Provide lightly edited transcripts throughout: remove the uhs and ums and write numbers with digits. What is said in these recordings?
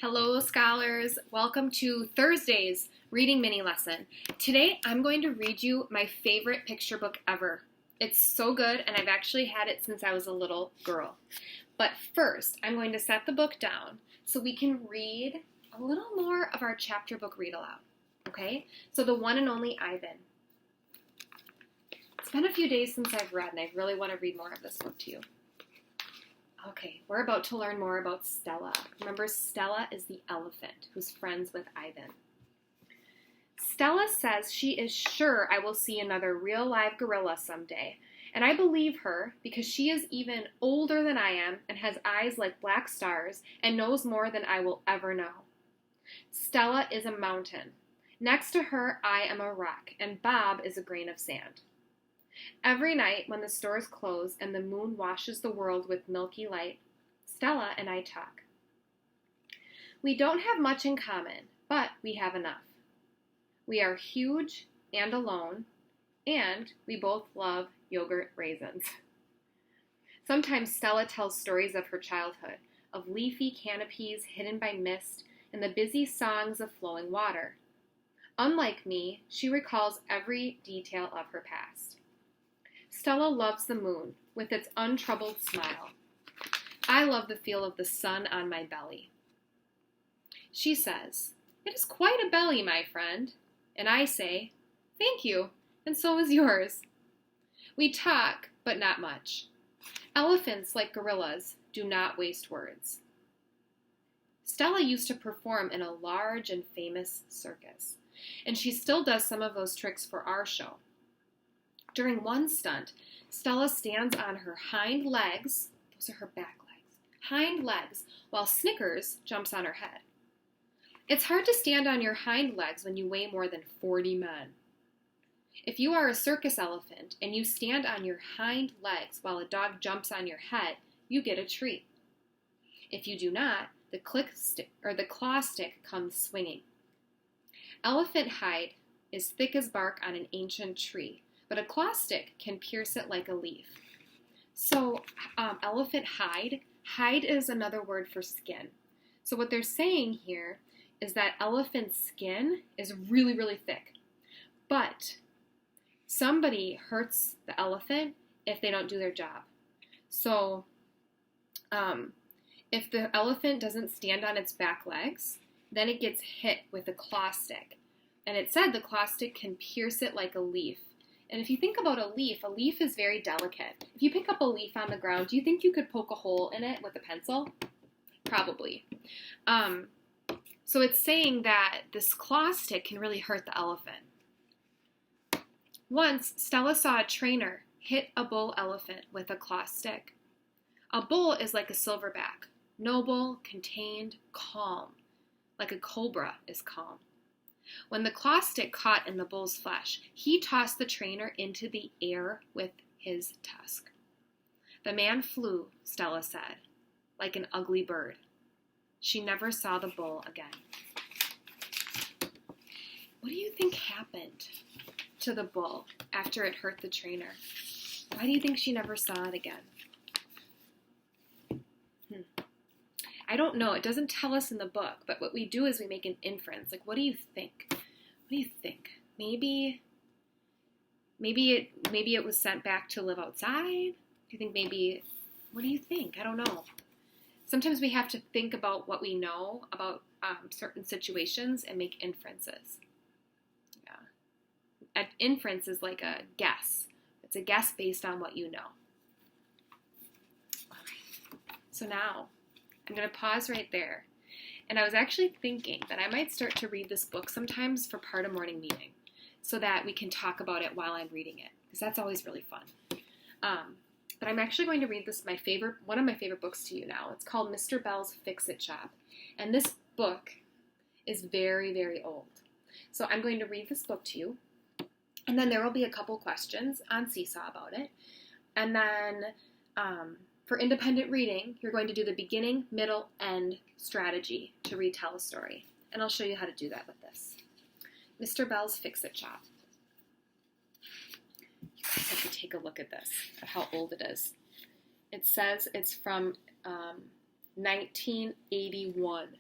Hello, scholars. Welcome to Thursday's reading mini lesson. Today, I'm going to read you my favorite picture book ever. It's so good, and I've actually had it since I was a little girl. But first, I'm going to set the book down so we can read a little more of our chapter book read aloud. Okay? So the one and only Ivan. It's been a few days since I've read, and I really want to read more of this book to you. Okay, we're about to learn more about Stella. Remember, Stella is the elephant who's friends with Ivan. Stella says she is sure I will see another real live gorilla someday, and I believe her because she is even older than I am and has eyes like black stars and knows more than I will ever know. Stella is a mountain. Next to her, I am a rock, and Bob is a grain of sand. Every night when the stores close and the moon washes the world with milky light, Stella and I talk. We don't have much in common, but we have enough. We are huge and alone, and we both love yogurt raisins. Sometimes Stella tells stories of her childhood, of leafy canopies hidden by mist and the busy songs of flowing water. Unlike me, she recalls every detail of her past. Stella loves the moon with its untroubled smile. I love the feel of the sun on my belly. She says, "It is quite a belly, my friend." And I say, "Thank you, and so is yours." We talk, but not much. Elephants, like gorillas, do not waste words. Stella used to perform in a large and famous circus, and she still does some of those tricks for our show. During one stunt, Stella stands on her hind legs, those are her back legs, while Snickers jumps on her head. It's hard to stand on your hind legs when you weigh more than 40 men. If you are a circus elephant and you stand on your hind legs while a dog jumps on your head, you get a treat. If you do not, the claw stick comes swinging. Elephant hide is thick as bark on an ancient tree, but a claw stick can pierce it like a leaf. So elephant hide is another word for skin. So what they're saying here is that elephant skin is really, really thick. But somebody hurts the elephant if they don't do their job. So if the elephant doesn't stand on its back legs, then it gets hit with a claw stick. And it said the claw stick can pierce it like a leaf. And if you think about a leaf is very delicate. If you pick up a leaf on the ground, do you think you could poke a hole in it with a pencil? Probably. So it's saying that this claw stick can really hurt the elephant. Once, Stella saw a trainer hit a bull elephant with a claw stick. A bull is like a silverback, noble, contained, calm, like a cobra is calm. When the claw stick caught in the bull's flesh, he tossed the trainer into the air with his tusk. The man flew, Stella said, like an ugly bird. She never saw the bull again. What do you think happened to the bull after it hurt the trainer? Why do you think she never saw it again? I don't know. It doesn't tell us in the book, but what we do is we make an inference. Like, what do you think? What do you think? Maybe it was sent back to live outside? Do you think maybe, what do you think? I don't know. Sometimes we have to think about what we know about certain situations and make inferences. Yeah. An inference is like a guess. It's a guess based on what you know. All right. So now, I'm going to pause right there. And I was actually thinking that I might start to read this book sometimes for part of morning meeting so that we can talk about it while I'm reading it, because that's always really fun. But I'm actually going to read one of my favorite books to you now. It's called Mr. Bell's Fix-It Shop. And this book is very, very old. So I'm going to read this book to you. And then there will be a couple questions on Seesaw about it. And then for independent reading, you're going to do the beginning, middle, end strategy to retell a story. And I'll show you how to do that with this. Mr. Bell's Fix-It Shop. You guys have to take a look at this, at how old it is. It says it's from 1981.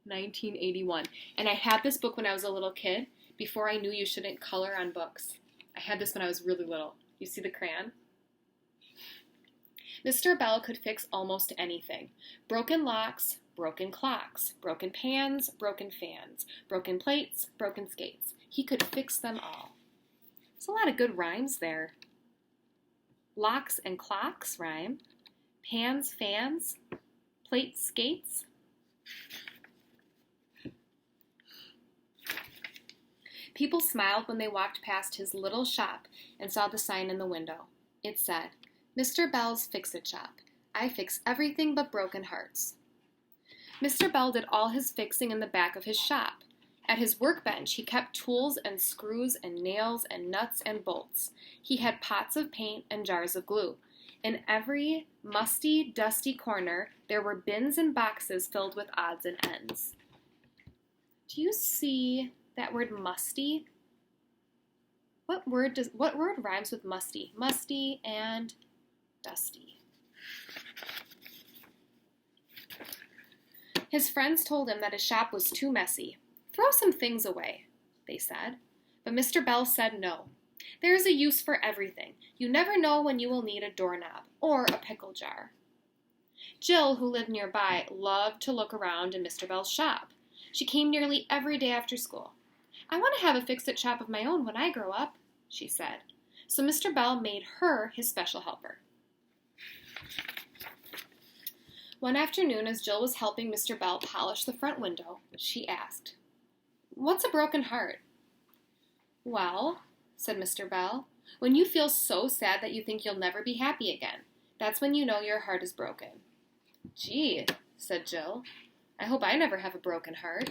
1981. And I had this book when I was a little kid, before I knew you shouldn't color on books. I had this when I was really little. You see the crayon? Mr. Bell could fix almost anything. Broken locks, broken clocks, broken pans, broken fans, broken plates, broken skates. He could fix them all. There's a lot of good rhymes there. Locks and clocks rhyme. Pans, fans, plates, skates. People smiled when they walked past his little shop and saw the sign in the window. It said, Mr. Bell's Fix-It Shop. I fix everything but broken hearts. Mr. Bell did all his fixing in the back of his shop. At his workbench, he kept tools and screws and nails and nuts and bolts. He had pots of paint and jars of glue. In every musty, dusty corner, there were bins and boxes filled with odds and ends. Do you see that word musty? What word rhymes with musty? Musty and dusty. His friends told him that his shop was too messy. Throw some things away, they said. But Mr. Bell said no. There is a use for everything. You never know when you will need a doorknob or a pickle jar. Jill, who lived nearby, loved to look around in Mr. Bell's shop. She came nearly every day after school. I want to have a fix-it shop of my own when I grow up, she said. So Mr. Bell made her his special helper. One afternoon, as Jill was helping Mr. Bell polish the front window, she asked, What's a broken heart? Well, said Mr. Bell, when you feel so sad that you think you'll never be happy again, that's when you know your heart is broken. Gee, said Jill, I hope I never have a broken heart.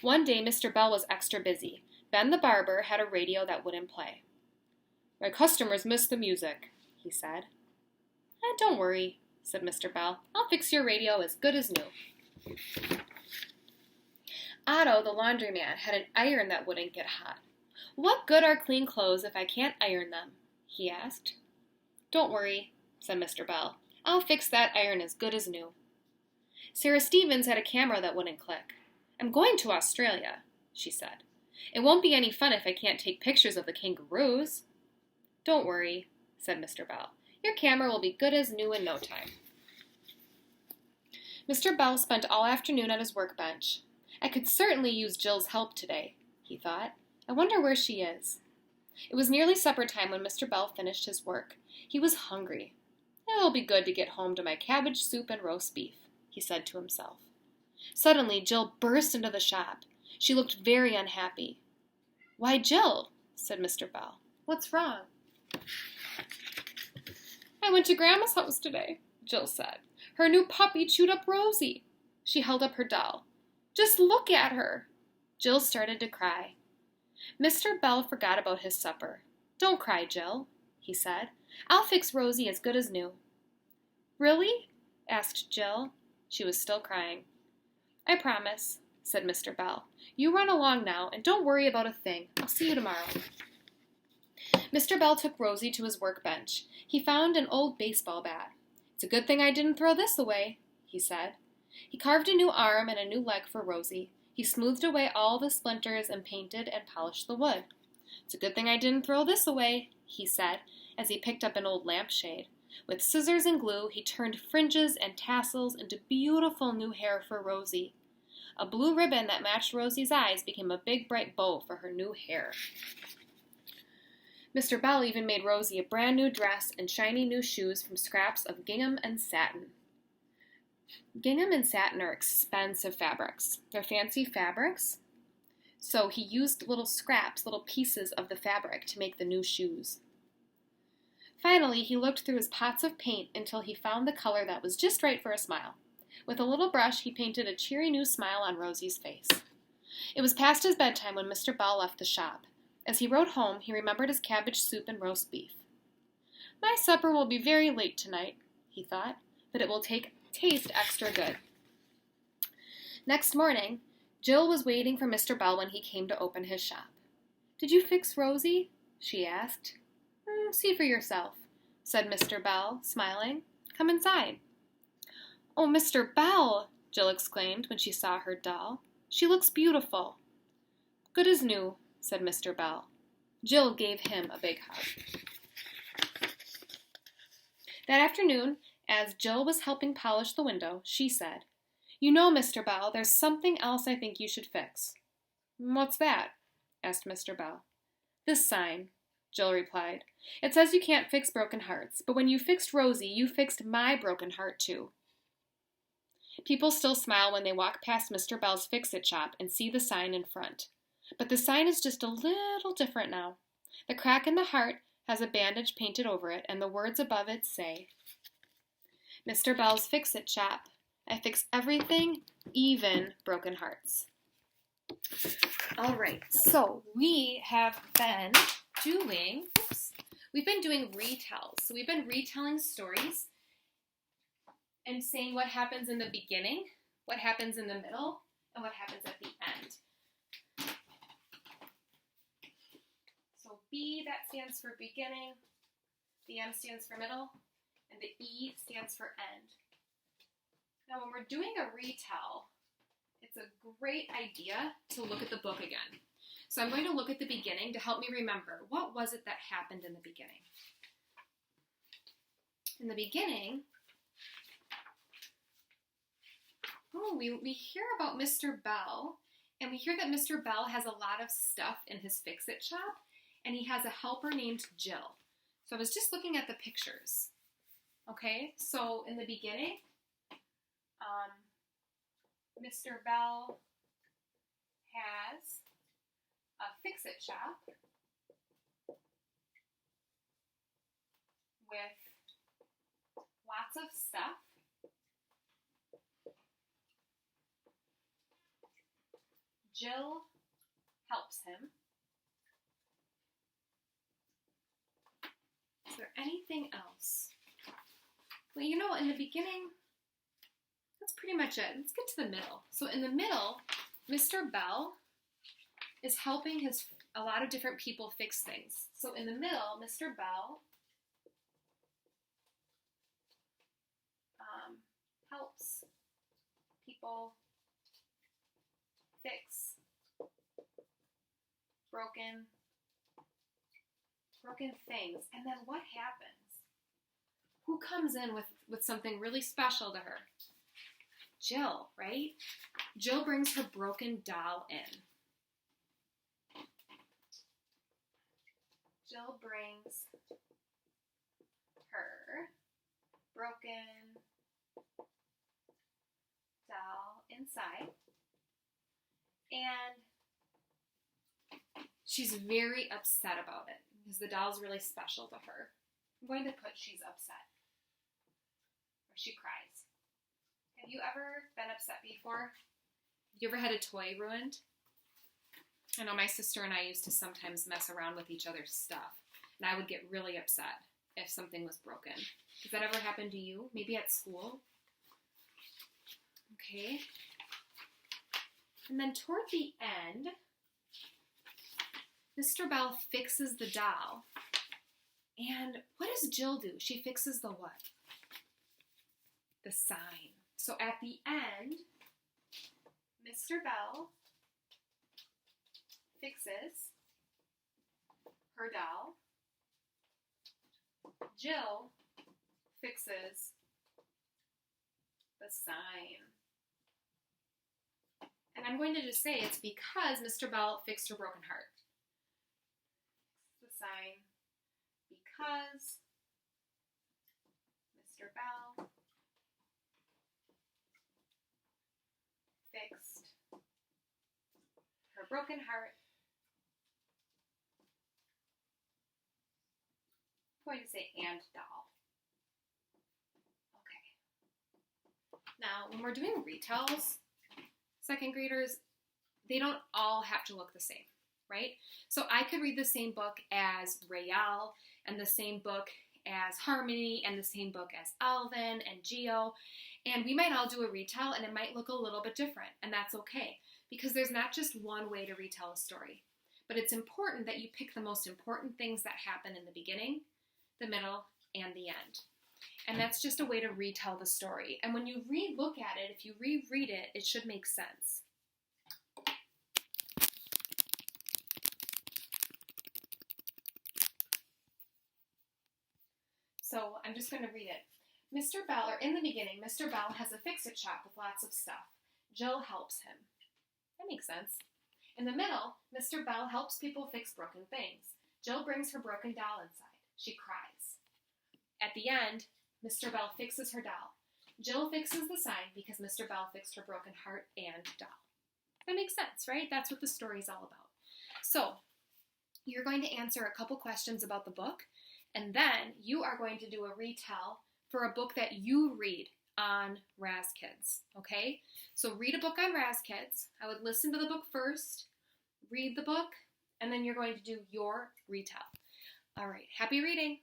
One day, Mr. Bell was extra busy. Ben the barber had a radio that wouldn't play. My customers miss the music, he said. Don't worry, said Mr. Bell. I'll fix your radio as good as new. Otto, the laundryman, had an iron that wouldn't get hot. What good are clean clothes if I can't iron them? He asked. Don't worry, said Mr. Bell. I'll fix that iron as good as new. Sarah Stevens had a camera that wouldn't click. I'm going to Australia, she said. It won't be any fun if I can't take pictures of the kangaroos. Don't worry, said Mr. Bell. Your camera will be good as new in no time. Mr. Bell spent all afternoon at his workbench. I could certainly use Jill's help today, he thought. I wonder where she is. It was nearly supper time when Mr. Bell finished his work. He was hungry. It'll be good to get home to my cabbage soup and roast beef, he said to himself. Suddenly, Jill burst into the shop. She looked very unhappy. Why, Jill, said Mr. Bell. What's wrong? I went to Grandma's house today, Jill said. Her new puppy chewed up Rosie. She held up her doll. Just look at her. Jill started to cry. Mr. Bell forgot about his supper. Don't cry, Jill, he said. I'll fix Rosie as good as new. Really? Asked Jill. She was still crying. I promise, said Mr. Bell. You run along now, and don't worry about a thing. I'll see you tomorrow. Mr. Bell took Rosie to his workbench. He found an old baseball bat. It's a good thing I didn't throw this away, he said. He carved a new arm and a new leg for Rosie. He smoothed away all the splinters and painted and polished the wood. It's a good thing I didn't throw this away, he said, as he picked up an old lampshade. With scissors and glue, he turned fringes and tassels into beautiful new hair for Rosie. A blue ribbon that matched Rosie's eyes became a big bright bow for her new hair. Mr. Bell even made Rosie a brand new dress and shiny new shoes from scraps of gingham and satin. Gingham and satin are expensive fabrics. They're fancy fabrics, so he used little scraps, little pieces of the fabric to make the new shoes. Finally, he looked through his pots of paint until he found the color that was just right for a smile. With a little brush, he painted a cheery new smile on Rosie's face. It was past his bedtime when Mr. Bell left the shop. As he rode home, he remembered his cabbage soup and roast beef. My supper will be very late tonight, he thought, but it will taste extra good. Next morning, Jill was waiting for Mr. Bell when he came to open his shop. Did you fix Rosie? She asked. See for yourself, said Mr. Bell, smiling. Come inside. Oh, Mr. Bell, Jill exclaimed when she saw her doll. "She looks beautiful." "Good as new," said Mr. Bell. Jill gave him a big hug. That afternoon, as Jill was helping polish the window, she said, "You know, Mr. Bell, there's something else I think you should fix." "What's that?" asked Mr. Bell. "This sign," Jill replied. "It says you can't fix broken hearts, but when you fixed Rosie, you fixed my broken heart too." People still smile when they walk past Mr. Bell's Fix-It shop and see the sign in front. But the sign is just a little different now. The crack in the heart has a bandage painted over it, and the words above it say, "Mr. Bell's Fix-It shop. I fix everything, even broken hearts." All right, so we have been doing, retells. So we've been retelling stories and saying what happens in the beginning, what happens in the middle, and what happens at the end. So B, that stands for beginning, the M stands for middle, and the E stands for end. Now when we're doing a retell, it's a great idea to look at the book again. So I'm going to look at the beginning to help me remember, what was it that happened in the beginning? In the beginning, we hear about Mr. Bell, and we hear that Mr. Bell has a lot of stuff in his Fix-It shop, and he has a helper named Jill. So I was just looking at the pictures. Okay, so in the beginning, Mr. Bell has a Fix-It shop with lots of stuff. Jill helps him. Is there anything else? Well, you know, in the beginning, that's pretty much it. Let's get to the middle. So in the middle, Mr. Bell is helping a lot of different people fix things. So in the middle, Mr. Bell helps people fix broken things. And then what happens? Who comes in with something really special to her? Jill, right? Jill brings her broken doll in. Jill brings her broken doll inside. And she's very upset about it because the doll's really special to her. I'm going to put she's upset. Or she cries. Have you ever been upset before? Have you ever had a toy ruined? I know my sister and I used to sometimes mess around with each other's stuff, and I would get really upset if something was broken. Has that ever happened to you? Maybe at school? Okay. And then toward the end, Mr. Bell fixes the doll. And what does Jill do? She fixes the what? The sign. So at the end, Mr. Bell fixes her doll. Jill fixes the sign. And I'm going to just say it's because Mr. Bell fixed her broken heart. The sign because Mr. Bell fixed her broken heart. I'm going to say and doll. Okay. Now, when we're doing retells, second graders, they don't all have to look the same, right? So I could read the same book as Retell, and the same book as Harmony, and the same book as Alvin and Geo, and we might all do a retell, and it might look a little bit different, and that's okay, because there's not just one way to retell a story, but it's important that you pick the most important things that happen in the beginning, the middle, and the end. And that's just a way to retell the story. And when you look at it, if you reread it, it should make sense. So I'm just going to read it. Mr. Bell, or in the beginning, Mr. Bell has a fix-it shop with lots of stuff. Jill helps him. That makes sense. In the middle, Mr. Bell helps people fix broken things. Jill brings her broken doll inside. She cries. At the end, Mr. Bell fixes her doll. Jill fixes the sign because Mr. Bell fixed her broken heart and doll. That makes sense, right? That's what the story's all about. So, you're going to answer a couple questions about the book, and then you are going to do a retell for a book that you read on Raz Kids, okay? So read a book on Raz Kids. I would listen to the book first, read the book, and then you're going to do your retell. All right, happy reading.